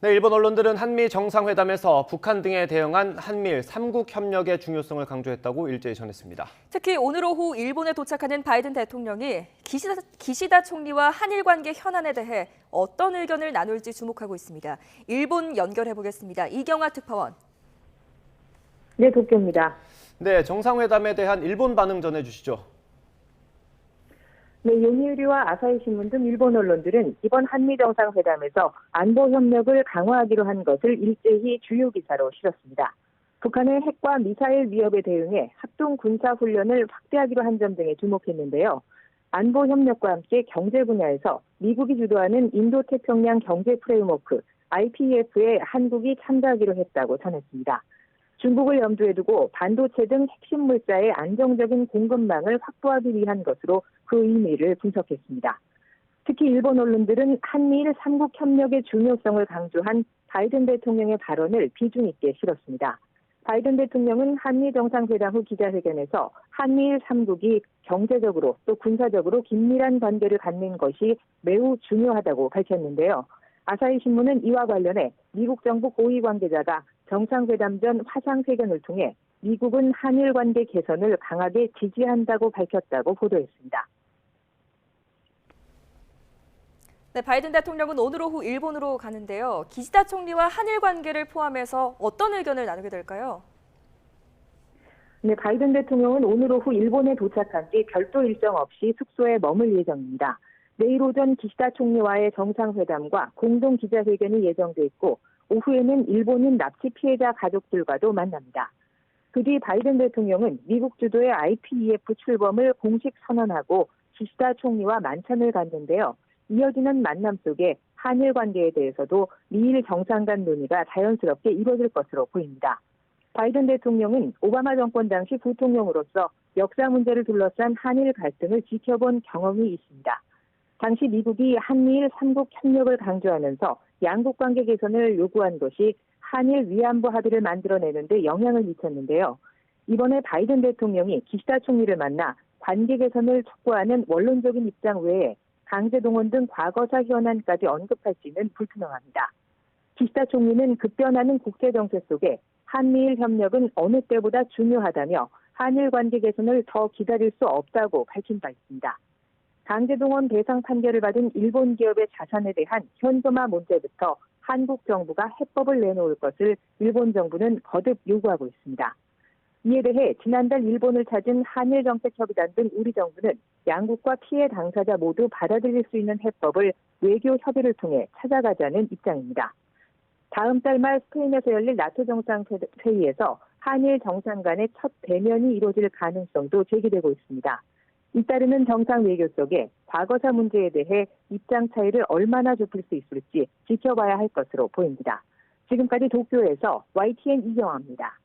네, 일본 언론들은 한미 정상회담에서 북한 등에 대응한 한미일 3국 협력의 중요성을 강조했다고 일제히 전했습니다. 특히 오늘 오후 일본에 도착하는 바이든 대통령이 기시다 총리와 한일 관계 현안에 대해 어떤 의견을 나눌지 주목하고 있습니다. 일본 연결해 보겠습니다. 이경아 특파원. 네, 도쿄입니다. 네, 정상회담에 대한 일본 반응 전해주시죠. 네, 요미우리와 아사히 신문 등 일본 언론들은 이번 한미 정상회담에서 안보 협력을 강화하기로 한 것을 일제히 주요 기사로 실었습니다. 북한의 핵과 미사일 위협에 대응해 합동 군사 훈련을 확대하기로 한 점 등에 주목했는데요. 안보 협력과 함께 경제 분야에서 미국이 주도하는 인도태평양 경제 프레임워크 IPEF에 한국이 참가하기로 했다고 전했습니다. 중국을 염두에 두고 반도체 등 핵심 물자의 안정적인 공급망을 확보하기 위한 것으로 그 의미를 분석했습니다. 특히 일본 언론들은 한미일 3국 협력의 중요성을 강조한 바이든 대통령의 발언을 비중 있게 실었습니다. 바이든 대통령은 한미 정상회담 후 기자회견에서 한미일 3국이 경제적으로 또 군사적으로 긴밀한 관계를 갖는 것이 매우 중요하다고 밝혔는데요. 아사히 신문은 이와 관련해 미국 정부 고위 관계자가 정상회담 전 화상회견을 통해 미국은 한일 관계 개선을 강하게 지지한다고 밝혔다고 보도했습니다. 네, 바이든 대통령은 오늘 오후 일본으로 가는데요. 기시다 총리와 한일 관계를 포함해서 어떤 의견을 나누게 될까요? 네, 바이든 대통령은 오늘 오후 일본에 도착한 뒤 별도 일정 없이 숙소에 머물 예정입니다. 내일 오전 기시다 총리와의 정상회담과 공동 기자회견이 예정돼 있고 오후에는 일본인 납치 피해자 가족들과도 만납니다. 그 뒤 바이든 대통령은 미국 주도의 IPEF 출범을 공식 선언하고 기시다 총리와 만찬을 갖는데요. 이어지는 만남 속에 한일 관계에 대해서도 미일 정상 간 논의가 자연스럽게 이루어질 것으로 보입니다. 바이든 대통령은 오바마 정권 당시 부통령으로서 역사 문제를 둘러싼 한일 갈등을 지켜본 경험이 있습니다. 당시 미국이 한미일 3국 협력을 강조하면서 양국 관계 개선을 요구한 것이 한일 위안부 합의를 만들어내는 데 영향을 미쳤는데요. 이번에 바이든 대통령이 기시다 총리를 만나 관계 개선을 촉구하는 원론적인 입장 외에 강제동원 등 과거사 현안까지 언급할지는 불투명합니다. 기시다 총리는 급변하는 국제정세 속에 한미일 협력은 어느 때보다 중요하다며 한일 관계 개선을 더 기다릴 수 없다고 밝힌 바 있습니다. 강제동원 대상 판결을 받은 일본 기업의 자산에 대한 현금화 문제부터 한국 정부가 해법을 내놓을 것을 일본 정부는 거듭 요구하고 있습니다. 이에 대해 지난달 일본을 찾은 한일정책협의단 등 우리 정부는 양국과 피해 당사자 모두 받아들일 수 있는 해법을 외교 협의를 통해 찾아가자는 입장입니다. 다음 달 말 스페인에서 열릴 나토 정상회의에서 한일 정상 간의 첫 대면이 이루어질 가능성도 제기되고 있습니다. 잇따르는 정상 외교 속에 과거사 문제에 대해 입장 차이를 얼마나 좁힐 수 있을지 지켜봐야 할 것으로 보입니다. 지금까지 도쿄에서 YTN 이경아입니다.